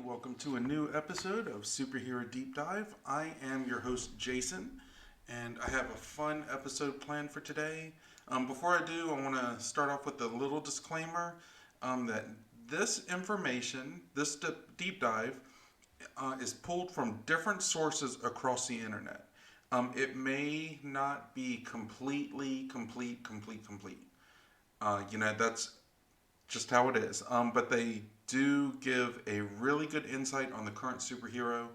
welcome to a new episode of Superhero Deep Dive. I am your host, Jason, and I have a fun episode planned for today. Before I do, I want to start off with a little disclaimer that this information, this deep dive, is pulled from different sources across the internet. It may not be completely complete. That's just how it is. But they do give a really good insight on the current superhero.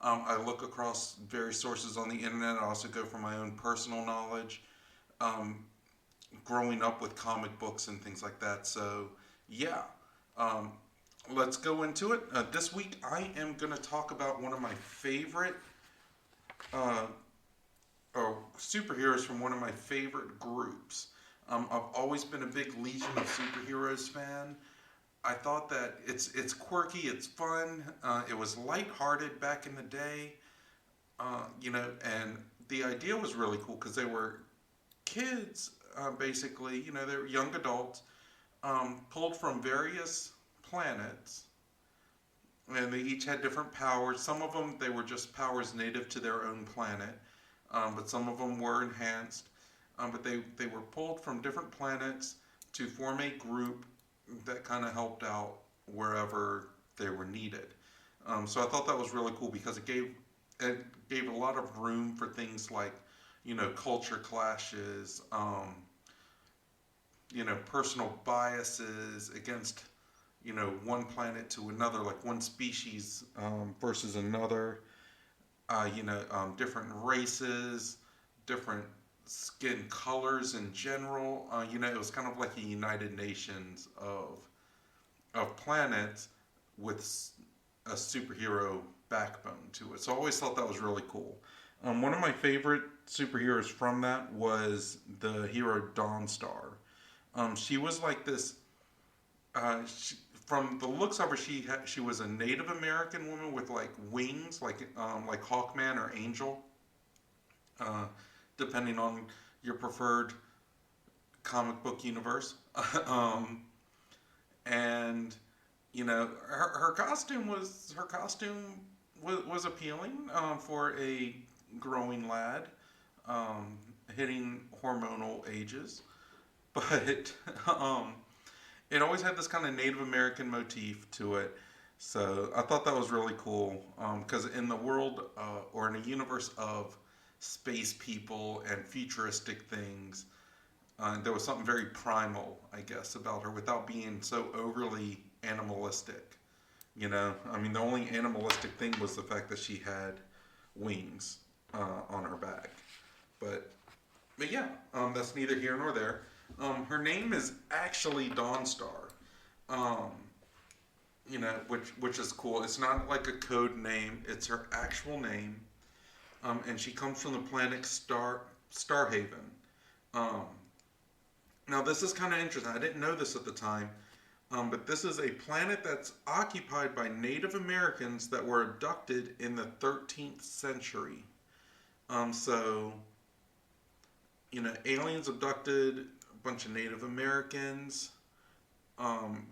I look across various sources on the internet. I also go from my own personal knowledge, um, growing up with comic books and things like that. So, yeah, um, let's go into it. This week, I am going to talk about one of my favorite uh, superheroes from one of my favorite groups. I've always been a big Legion of Superheroes fan. I thought that it's quirky, it's fun, it was lighthearted back in the day, and the idea was really cool because they were kids, basically, they were young adults, pulled from various planets, and they each had different powers. Some of them, they were just powers native to their own planet, but some of them were enhanced. But they were pulled from different planets to form a group that kind of helped out wherever they were needed. So I thought that was really cool because it gave a lot of room for things like, culture clashes, personal biases against, one planet to another, like one species versus another, different races, different skin colors in general. It was kind of like a United Nations of planets with a superhero backbone to it. So I always thought that was really cool. One of my favorite superheroes from that was the hero Dawnstar. She was like this. From the looks of her, she was a Native American woman with like wings, like Hawkman or Angel, uh, depending on your preferred comic book universe. um, and her costume was appealing for a growing lad, um, hitting hormonal ages, but it always had this kind of Native American motif to it. So I thought that was really cool because in the world or in a universe of space people and futuristic things, there was something very primal, I guess, about her without being so overly animalistic. The only animalistic thing was the fact that she had wings on her back. But, but yeah, that's neither here nor there. Her name is actually Dawnstar. Um, which is cool. It's not like a code name. It's her actual name, and she comes from the planet Starhaven. Um, Now this is kind of interesting. I didn't know this at the time, but this is a planet that's occupied by Native Americans that were abducted in the 13th century. So aliens abducted a bunch of Native Americans,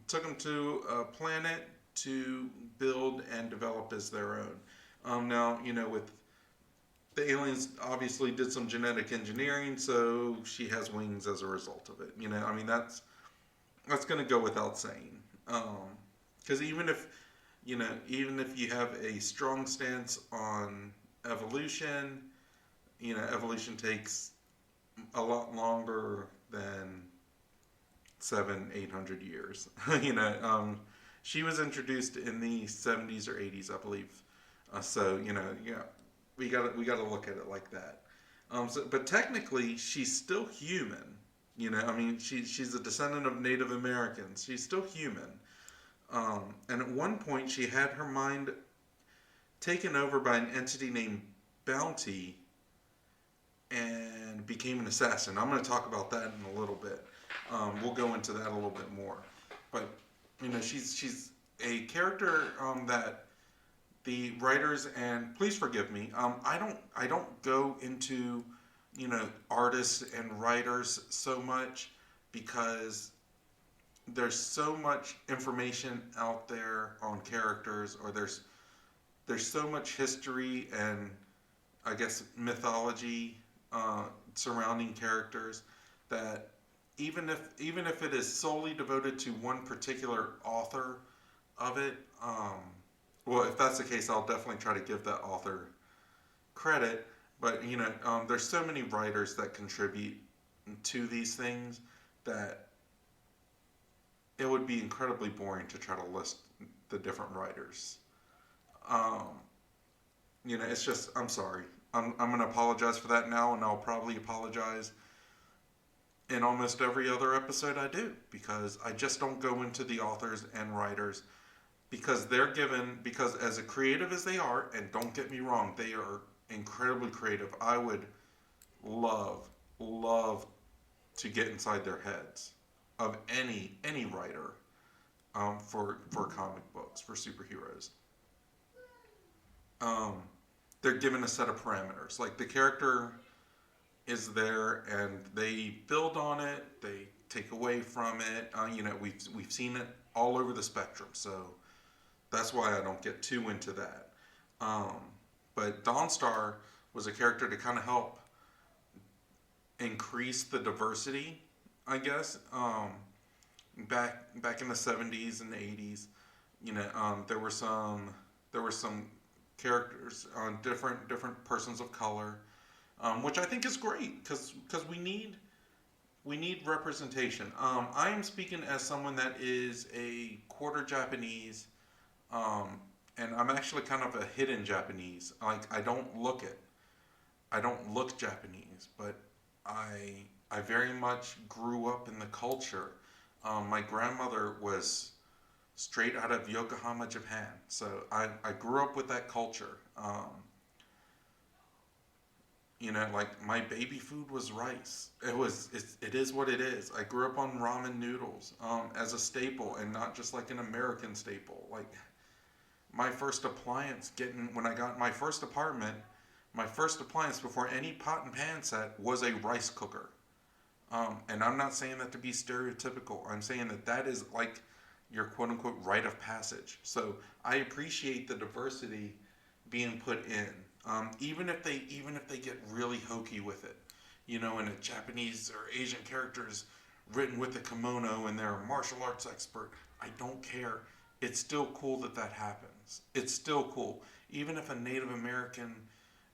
took them to a planet to build and develop as their own. Now, with the aliens obviously did some genetic engineering, so she has wings as a result of it. That's going to go without saying. Because even if you have a strong stance on evolution, evolution takes a lot longer than 700-800 years. She was introduced in the 70s or 80s, I believe. So yeah, we gotta look at it like that. But technically, she's still human. She's a descendant of Native Americans. She's still human. And at one point, she had her mind taken over by an entity named Bounty and became an assassin. I'm going to talk about that in a little bit. We'll go into that a little bit more. But she's a character that the writers, and please forgive me, I don't go into artists and writers so much because there's so much information out there on characters, or there's so much history and I guess mythology surrounding characters that even if it is solely devoted to one particular author of it, well, if that's the case, I'll definitely try to give that author credit. But there's so many writers that contribute to these things that it would be incredibly boring to try to list the different writers. Um, it's just, I'm sorry. I'm going to apologize for that now, and I'll probably apologize in almost every other episode I do, because I just don't go into the authors and writers because as creative as they are, and don't get me wrong, they are incredibly creative. I would love, love to get inside their heads of any writer for comic books, for superheroes. Um, they're given a set of parameters. Like, the character is there, and they build on it. They take away from it. We've seen it all over the spectrum. So that's why I don't get too into that. Um, but Dawnstar was a character to kind of help increase the diversity, I guess. Back in the 70s and 80s, there were some characters on different persons of color, which I think is great because we need representation. I am speaking as someone that is a quarter Japanese, and I'm actually kind of a hidden Japanese. Like, I don't look Japanese, but I very much grew up in the culture. My grandmother was straight out of Yokohama, Japan, so I grew up with that culture. Like, my baby food was rice. It is what it is. I grew up on ramen noodles as a staple, and not just like an American staple. Like, my first appliance when I got my first apartment, my first appliance before any pot and pan set was a rice cooker. And I'm not saying that to be stereotypical. I'm saying that is like your quote unquote rite of passage. So I appreciate the diversity being put in, even if they get really hokey with it, and a Japanese or Asian characters written with a kimono and they're a martial arts expert. I don't care. It's still cool that happens. It's still cool, even if a Native American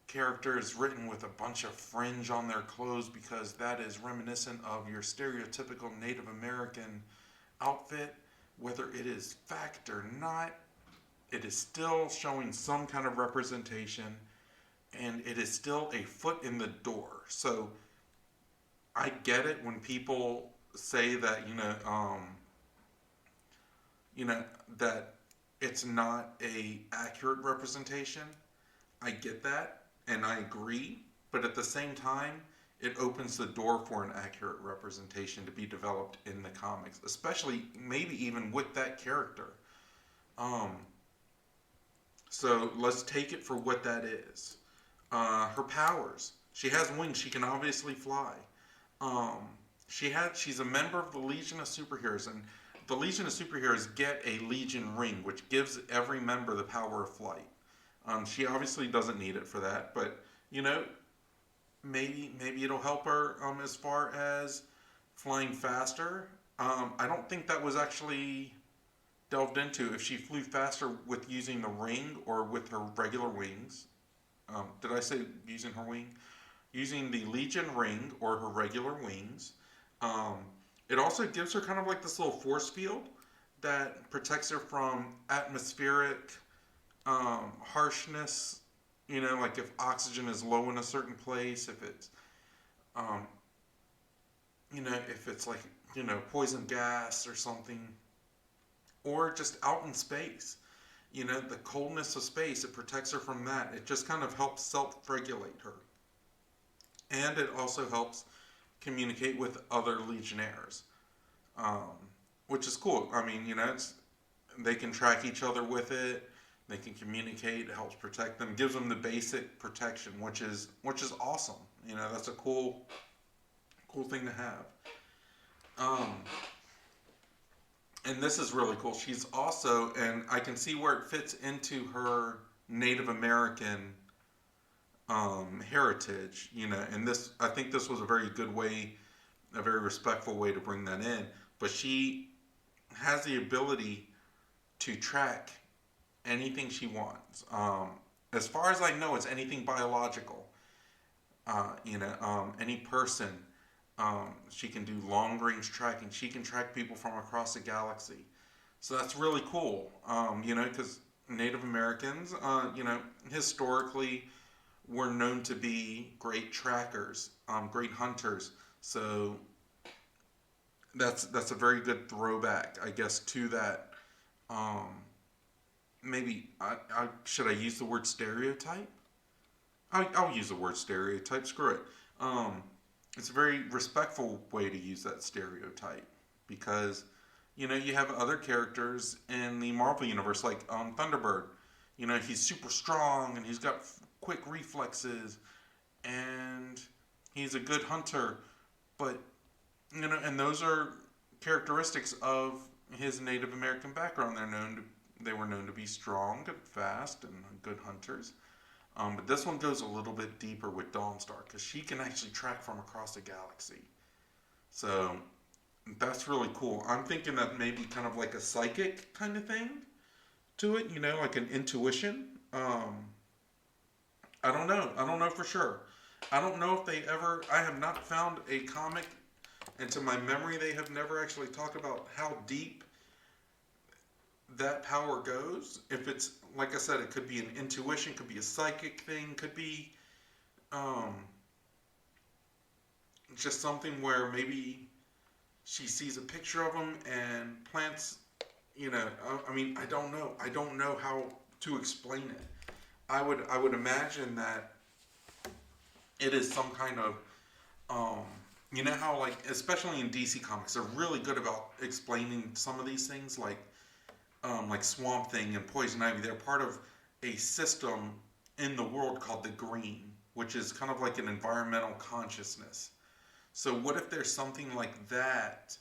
character is written with a bunch of fringe on their clothes, because that is reminiscent of your stereotypical Native American outfit. Whether it is fact or not, it is still showing some kind of representation, and it is still a foot in the door. So I get it when people say that that it's not a accurate representation. I get that, and I agree, but at the same time, it opens the door for an accurate representation to be developed in the comics, especially maybe even with that character. Um, so let's take it for what that is. Her powers. She has wings. She can obviously fly. Um, she's a member of the Legion of Superheroes, and the Legion of Superheroes get a Legion ring, which gives every member the power of flight. She obviously doesn't need it for that, but maybe it'll help her as far as flying faster. I don't think that was actually delved into, if she flew faster with using the ring or with her regular wings. Did I say using her wing? Using the Legion ring or her regular wings. Um, it also gives her kind of like this little force field that protects her from atmospheric harshness. Like if oxygen is low in a certain place, um, if it's like, poison gas or something, or just out in space. The coldness of space, it protects her from that. It just kind of helps self-regulate her. And it also helps communicate with other Legionnaires, um, which is cool. I mean, they can track each other with it. They can communicate. It helps protect them. Gives them the basic protection, which is awesome. That's a cool thing to have. Um, and this is really cool. She's also, and I can see where it fits into her Native American heritage, and this, I think this was a very good way, a very respectful way to bring that in. But she has the ability to track anything she wants. As far as I know, it's anything biological. Any person. She can do long range tracking. She can track people from across the galaxy. So that's really cool. Because Native Americans, historically were known to be great trackers, great hunters. So that's a very good throwback, I guess, to that. Um, Maybe should I use the word stereotype? I'll use the word stereotype. Screw it. It's a very respectful way to use that stereotype because you have other characters in the Marvel universe like Thunderbird. He's super strong and he's got quick reflexes and he's a good hunter, but and those are characteristics of his Native American background. They were known to be strong and fast and good hunters. But this one goes a little bit deeper with Dawnstar because she can actually track from across the galaxy. So that's really cool. I'm thinking that maybe kind of like a psychic kind of thing to it, like an intuition. I don't know. I don't know for sure. I don't know if they ever. I have not found a comic, and to my memory, they have never actually talked about how deep that power goes. If it's like I said, it could be an intuition, could be a psychic thing, could be um, just something where maybe she sees a picture of him and plants. I mean, I don't know. I don't know how to explain it. I would imagine that it is some kind of how like especially in DC Comics they're really good about explaining some of these things like Swamp Thing and Poison Ivy. They're part of a system in the world called the Green, which is kind of like an environmental consciousness. So what if there's something like that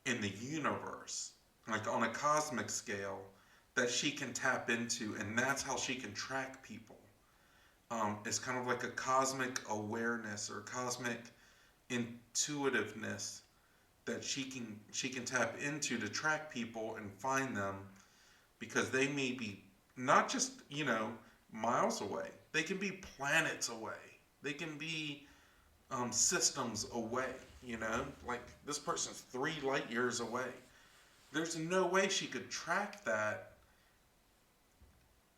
in the universe, like on a cosmic scale, that she can tap into, and that's how she can track people. It's kind of like a cosmic awareness or cosmic intuitiveness that she can tap into to track people and find them because they may be not just miles away. They can be planets away. They can be systems away. Like this person's 3 light years away. There's no way she could track that,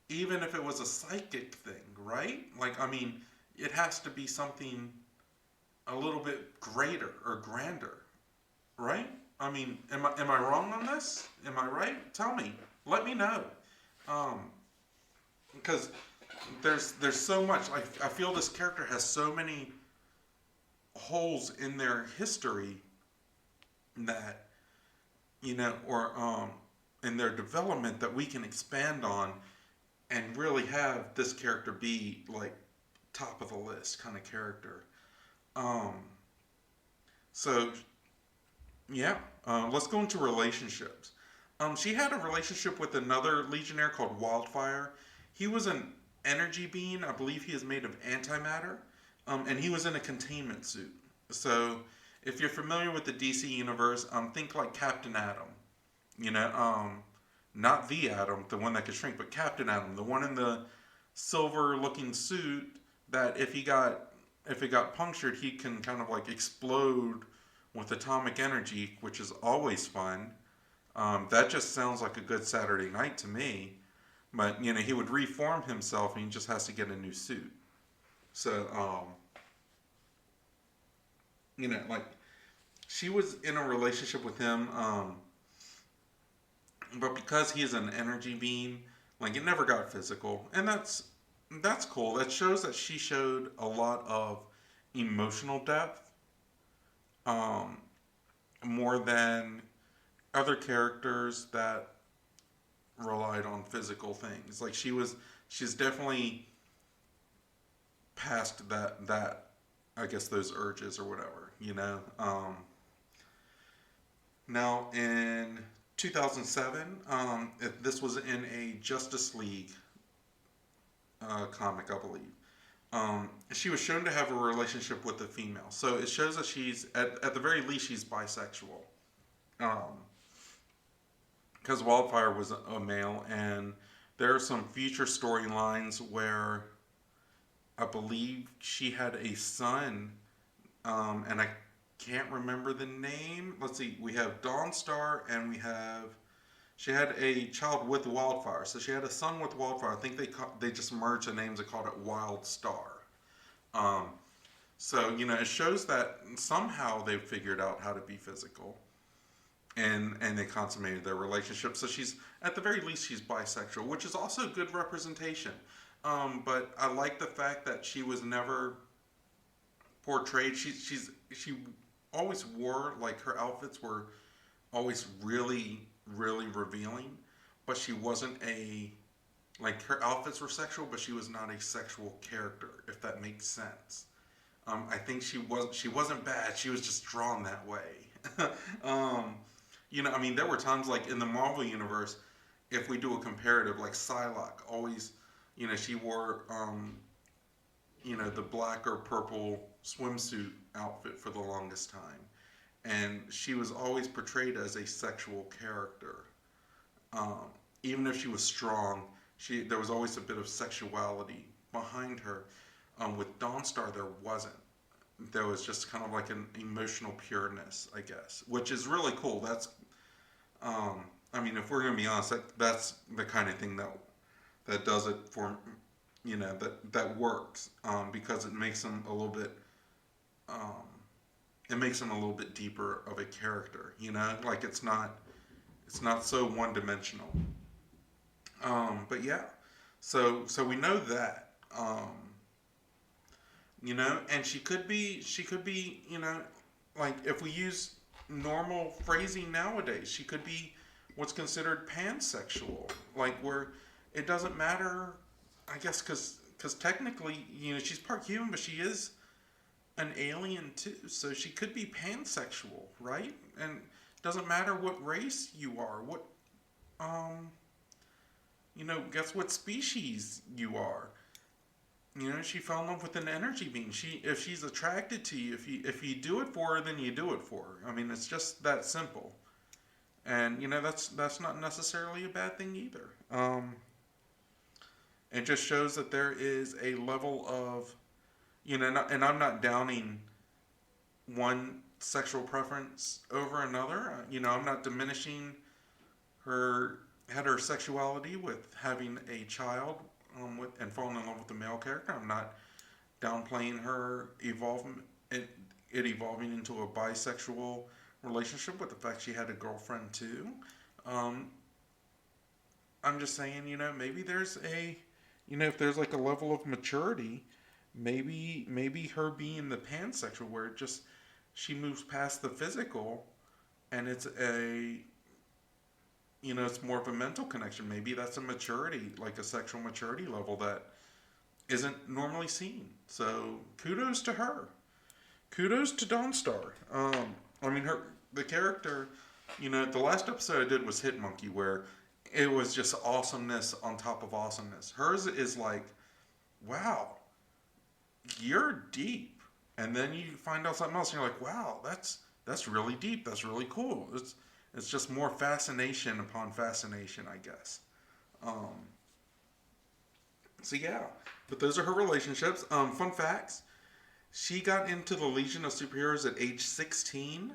even if it was a psychic thing, right? Like, I mean, it has to be something a little bit greater or grander, right? I mean, am I wrong on this? Am I right? Tell me. Let me know. Because there's so much. I feel this character has so many holes in their history that or in their development that we can expand on and really have this character be like top of the list kind of character. Um, so yeah, let's go into relationships. She had a relationship with another Legionnaire called Wildfire. He was an energy being. I believe he is made of antimatter, and he was in a containment suit. So if you're familiar with the DC universe, think like Captain Atom. Not the Atom, the one that could shrink, but Captain Atom, the one in the silver-looking suit that if it got punctured, he can kind of like explode with atomic energy, which is always fun. That just sounds like a good Saturday night to me. But he would reform himself, and he just has to get a new suit. So, like she was in a relationship with him, but because he is an energy being, like it never got physical, and that's cool. That shows that she showed a lot of emotional depth, um, more than other characters that relied on physical things. Like she's definitely past that I guess those urges or whatever. Now, in 2007, this was in a Justice League comic, I believe. She was shown to have a relationship with a female. So it shows that she's, at the very least, she's bisexual. Because Wildfire was a male, and there are some future storylines where I believe she had a son, and I can't remember the name. Let's see, we have Dawnstar, and she had a child with Wildfire. So she had a son with Wildfire. I think they just merged the names and called it Wild Star. Um, so it shows that somehow they've figured out how to be physical, and they consummated their relationship. So she's, at the very least, she's bisexual, which is also good representation. But I like the fact that she was never portrayed. She always wore, like, her outfits were always really, really revealing, but she wasn't like, her outfits were sexual, but she was not a sexual character, if that makes sense. I think she wasn't bad. She was just drawn that way. I mean, there were times, like, in the Marvel universe, if we do a comparative, like Psylocke always, she wore, the black or purple swimsuit outfit for the longest time, and she was always portrayed as a sexual character. Even if she was strong, there was always a bit of sexuality behind her. With Dawnstar, there wasn't. There was just kind of like an emotional pureness, I guess, which is really cool. That's, I mean, if we're gonna be honest, that's the kind of thing that does it for, that works, because it makes them a little bit, deeper of a character. Like, it's not so one dimensional. But yeah, so we know that, and she could be, like, if we use normal phrasing nowadays, she could be what's considered pansexual, like, where it doesn't matter, I guess, because technically, she's part human, but she is an alien too, so she could be pansexual, right? And it doesn't matter what race you are, guess what species you are. She fell in love with an energy being. If she's attracted to you, if you do it for her, then you do it for her. I mean, it's just that simple. And that's not necessarily a bad thing either. It just shows that there is a level of, and I'm not downing one sexual preference over another. I'm not diminishing her heterosexuality with having a child, and falling in love with the male character. I'm not downplaying her evolving into a bisexual relationship with the fact she had a girlfriend too. I'm just saying, maybe there's if there's like a level of maturity, maybe her being the pansexual, where she moves past the physical, and it's it's more of a mental connection. Maybe that's a maturity, like a sexual maturity level that isn't normally seen. So kudos to her. Kudos to Dawnstar. I mean, the character, the last episode I did was Hit Monkey, where it was just awesomeness on top of awesomeness. Hers is like, wow, you're deep. And then you find out something else, and you're like, wow, that's really deep. That's really cool. It's just more fascination upon fascination, I guess. So yeah, but those are her relationships. Fun facts: she got into the Legion of Superheroes at age 16,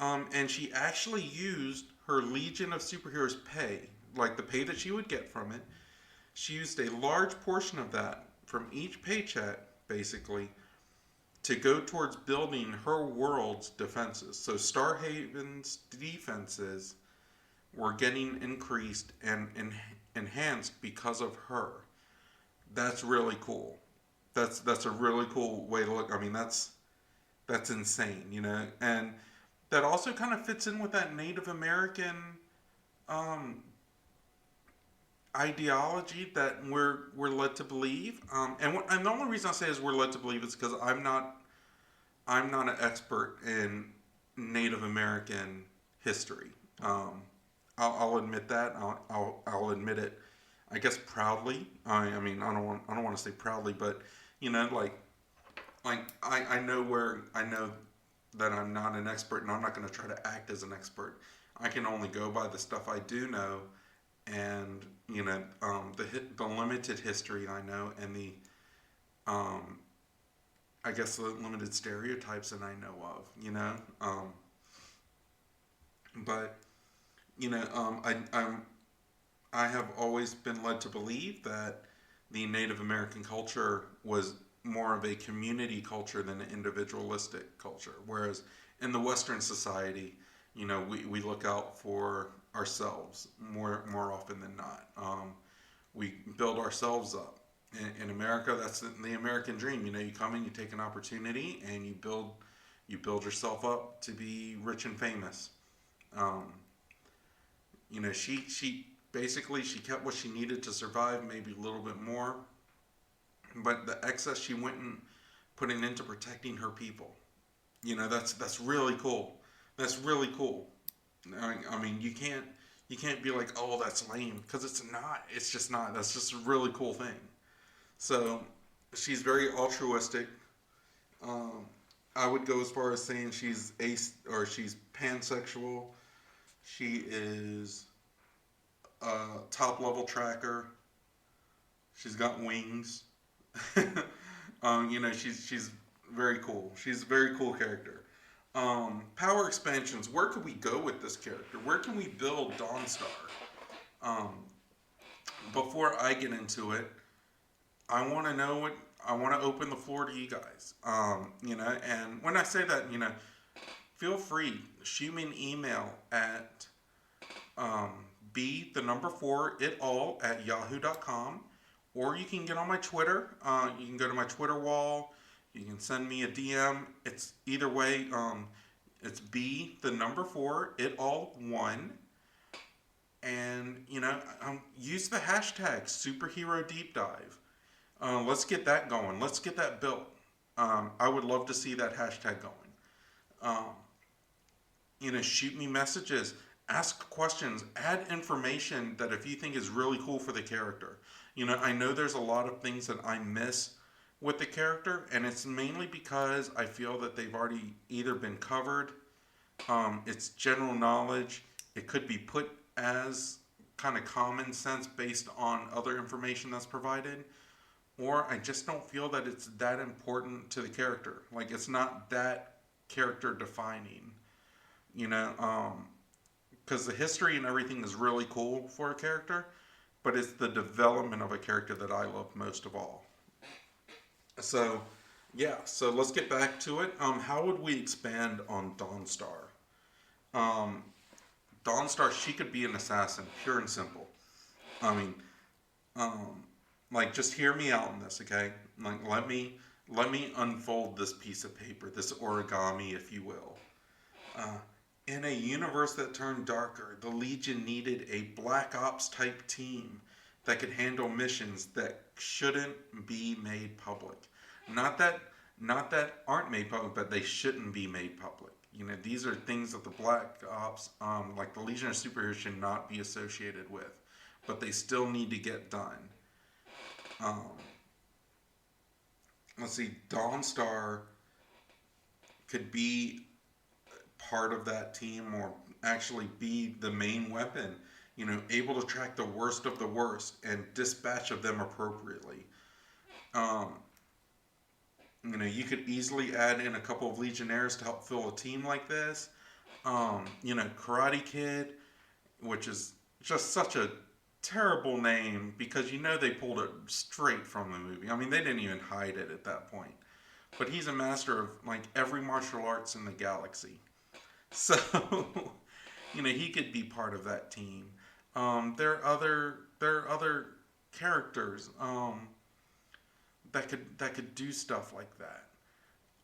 and she actually used her Legion of Superheroes pay, like the pay that she would get from it. She used a large portion of that from each paycheck, basically, to go towards building her world's defenses. So Starhaven's defenses were getting increased and enhanced because of her. That's really cool. That's a really cool way to look. I mean, that's insane, and that also kind of fits in with that Native American ideology that we're led to believe. And the only reason I say is we're led to believe is because I'm not an expert in Native American history. Um, I'll admit that. I'll admit it. I guess proudly. I mean, I don't want to say proudly, but like I know that I'm not an expert, and I'm not going to try to act as an expert. I can only go by the stuff I do know, and the limited history I know, and the um, I guess the limited stereotypes that I know of. But I have always been led to believe that the Native American culture was more of a community culture than an individualistic culture. Whereas in the Western society, we look out for ourselves more often than not. We build ourselves up. In America, that's the American dream. You come in, you take an opportunity, and you build yourself up to be rich and famous. Um, she basically she kept what she needed to survive, maybe a little bit more, but the excess she went and put it into protecting her people. That's really cool. That's really cool. I mean, you can't be like, oh, that's lame, because it's not. It's just not. That's just a really cool thing. So she's very altruistic. Um, I would go as far as saying she's ace or she's pansexual. She is a top level tracker. She's got wings. She's very cool. She's a very cool character. Power expansions. Where could we go with this character? Where can we build Dawnstar? Um, Before I get into it, I want to know what I want to open the floor to you guys. And when I say that, feel free, shoot me an email at um, b the number 4 it all at yahoo.com, or you can get on my Twitter. You can go to my Twitter wall. You can send me a DM. It's either way. It's b the number 4 it all 1, and use the hashtag superhero deep dive. Let's get that going. Let's get that built. I would love to see that hashtag going. Um, Shoot me messages, ask questions, add information that if you think is really cool for the character. I know there's a lot of things that I miss with the character, and it's mainly because I feel that they've already either been covered, it's general knowledge, it could be put as kind of common sense based on other information that's provided, or I just don't feel that it's that important to the character. Like, it's not that character defining, because the history and everything is really cool for a character, but it's the development of a character that I love most of all. So, yeah, so let's get back to it. How would we expand on Dawnstar? Um, Dawnstar, she could be an assassin, pure and simple. I mean, um, like, just hear me out on this, okay? Like, let me unfold this piece of paper, this origami, if you will. Uh, in a universe that turned darker, the Legion needed a Black Ops type team that could handle missions that shouldn't be made public. Not that not that aren't made public, but they shouldn't be made public. These are things that the Black Ops, like the Legion of Superheroes, should not be associated with, but they still need to get done. Um, let's see, Dawnstar could be part of that team, or actually be the main weapon, able to track the worst of the worst and dispatch of them appropriately. Um, you could easily add in a couple of Legionnaires to help fill a team like this. Karate Kid, which is just such a terrible name because they pulled it straight from the movie. I mean, they didn't even hide it at that point. But he's a master of like every martial arts in the galaxy. So, he could be part of that team. There are other characters that could do stuff like that.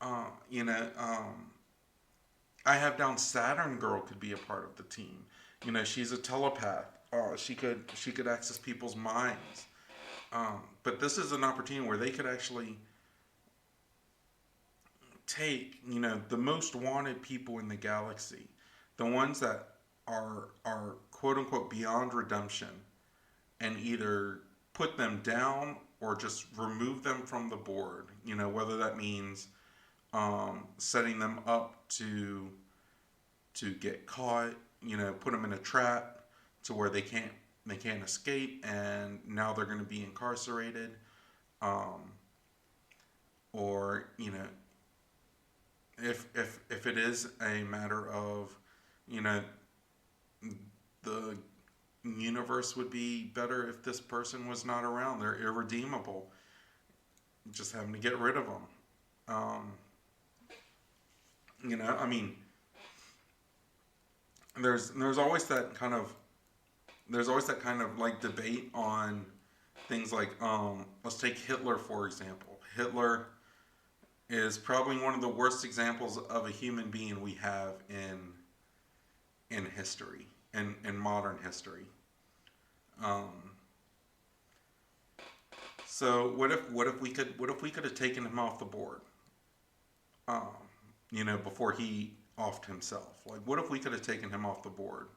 Uh, you know, um, I have down Saturn Girl could be a part of the team. She's a telepath. She could access people's minds. But this is an opportunity where they could actually take the most wanted people in the galaxy, the ones that are quote unquote beyond redemption, and either put them down or just remove them from the board. Whether that means setting them up to get caught, put them in a trap to where they can't escape, and now they're going to be incarcerated, um, or if it is a matter of you know the universe would be better if this person was not around. They're irredeemable. Just having to get rid of them. Um, I mean, there's always that kind of like debate on things like let's take Hitler for example. Hitler is probably one of the worst examples of a human being we have in history, in modern history. Um, so what if we could have taken him off the board? Um, before he offed himself. Like, what if we could have taken him off the board?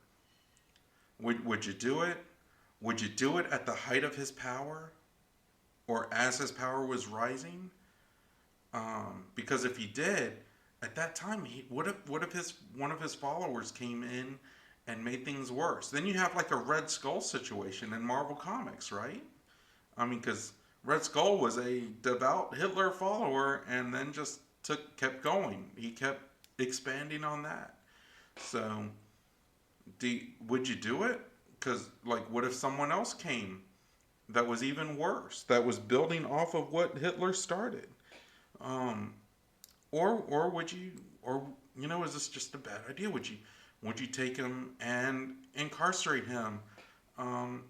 Would you do it? Would you do it at the height of his power, or as his power was rising? Because if you did, at that time, what if his one of his followers came in and made things worse? Then you have like a Red Skull situation in Marvel Comics, right? I mean, because Red Skull was a devout Hitler follower, and then just kept going. He kept expanding on that. So, would you do it? Because like, what if someone else came that was even worse, that was building off of what Hitler started? Um, or would you, or is this just a bad idea? Would you take him and incarcerate him? Um,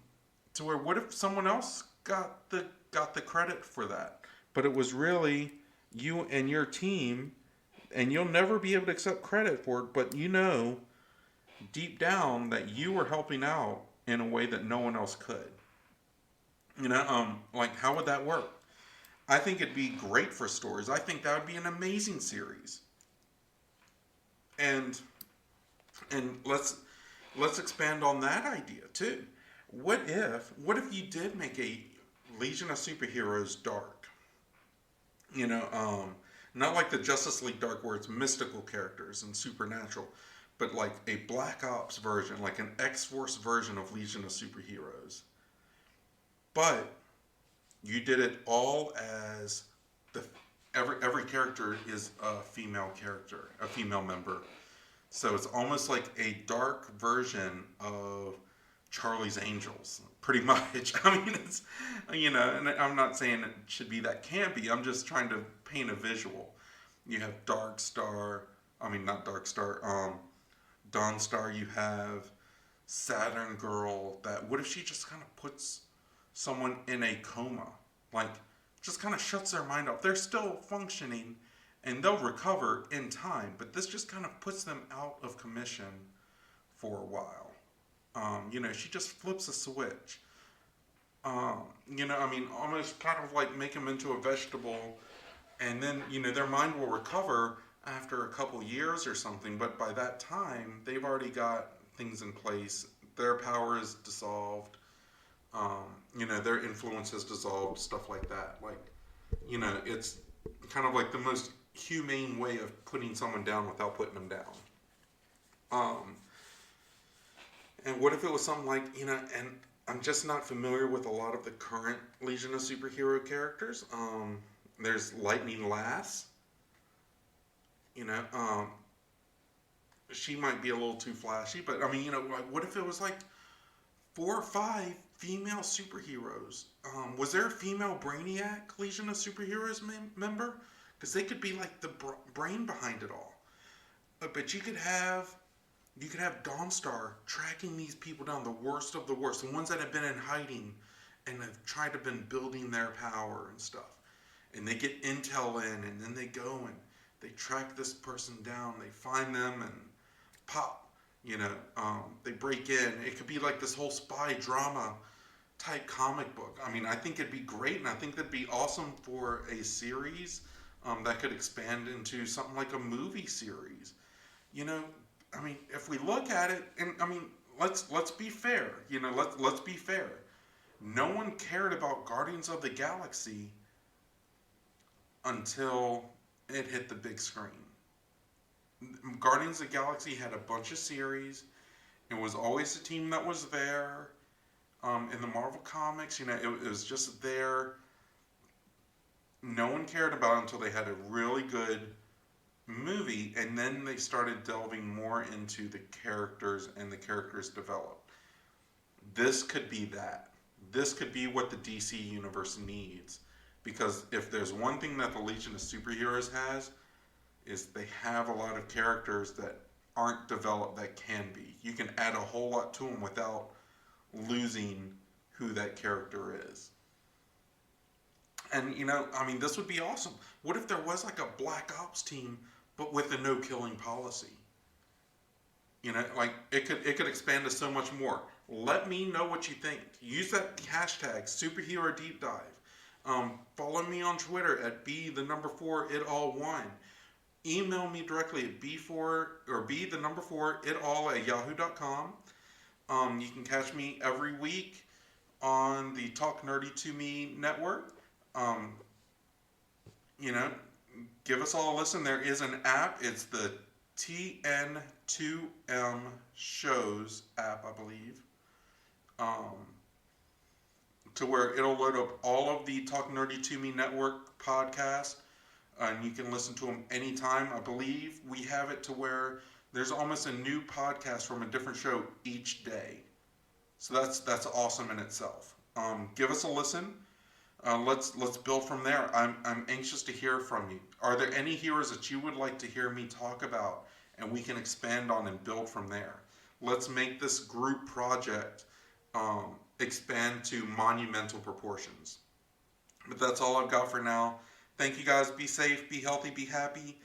to where, what if someone else got the credit for that, but it was really you and your team, and you'll never be able to accept credit for it, but deep down that you were helping out in a way that no one else could. Like, how would that work? I think it'd be great for stories. I think that would be an amazing series. And let's expand on that idea too. What if you did make a Legion of Superheroes dark? Not like the Justice League dark where it's mystical characters and supernatural, but like a Black Ops version, like an X-Force version of Legion of Superheroes. But you did it all as the every character is a female character, a female member. So it's almost like a dark version of Charlie's Angels, pretty much. I mean, and I'm not saying it should be that campy. I'm just trying to paint a visual. You have Dark Star. I mean, not Dark Star. Dawnstar. You have Saturn Girl. That, what if she just kind of puts someone in a coma, like just kind of shuts their mind off? They're still functioning, and they'll recover in time. But this just kind of puts them out of commission for a while. She just flips a switch. I mean, almost kind of like make them into a vegetable, and then, their mind will recover after a couple years or something, but by that time, they've already got things in place. Their power is dissolved. Their influence is dissolved, stuff like that. Like, it's kind of like the most humane way of putting someone down without putting them down. Um, And what if it was something like, and I'm just not familiar with a lot of the current Legion of Superhero characters. There's Lightning Lass. You know, um, she might be a little too flashy, but I mean, like, what if it was like 4 or 5 female superheroes? Was there a female Brainiac Legion of Superheroes member? Because they could be like the brain behind it all. But you could have Dawnstar tracking these people down, the worst of the worst, the ones that have been in hiding and have tried to been building their power and stuff. And they get intel in, and then they go and they track this person down. They find them and pop. They break in. It could be like this whole spy drama type comic book. I mean, I think it'd be great, and I think that'd be awesome for a series that could expand into something like a movie series. You know, I mean, if we look at it, and I mean, let's be fair. You know, let's be fair. No one cared about Guardians of the Galaxy until it hit the big screen. Guardians of the Galaxy had a bunch of series. It was always the team that was there. In the Marvel comics, you know, it was just there. No one cared about it until they had a really good movie, and then they started delving more into the characters, and the characters developed. This could be that. This could be what the DC universe needs, because if there's one thing that the Legion of Superheroes has, is they have a lot of characters that aren't developed that can be. You can add a whole lot to them without losing who that character is. And, you know, I mean, this would be awesome. What if there was like a Black Ops team, but with a no killing policy? You know, like it could expand to so much more. Let me know what you think. Use that hashtag superherodeepdive. Follow me on Twitter at b4itall1. Email me directly at b4itall@yahoo.com. You can catch me every week on the Talk Nerdy to Me network. You know, give us all a listen. There is an app. It's the TN2M Shows app, I believe. To where it'll load up all of the Talk Nerdy to Me network podcasts, and you can listen to them anytime. I believe we have it to where there's almost a new podcast from a different show each day. So that's awesome in itself. Give us a listen. Let's build from there. I'm anxious to hear from you. Are there any heroes that you would like to hear me talk about, and we can expand on and build from there? Let's make this group project expand to monumental proportions. But that's all I've got for now. Thank you guys. Be safe, be healthy, be happy.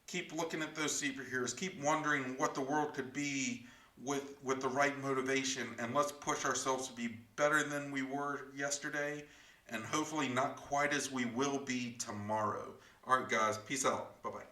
Keep looking at those superheroes. Keep wondering what the world could be with the right motivation, and let's push ourselves to be better than we were yesterday, and hopefully not quite as we will be tomorrow. All right, guys. Peace out. Bye-bye.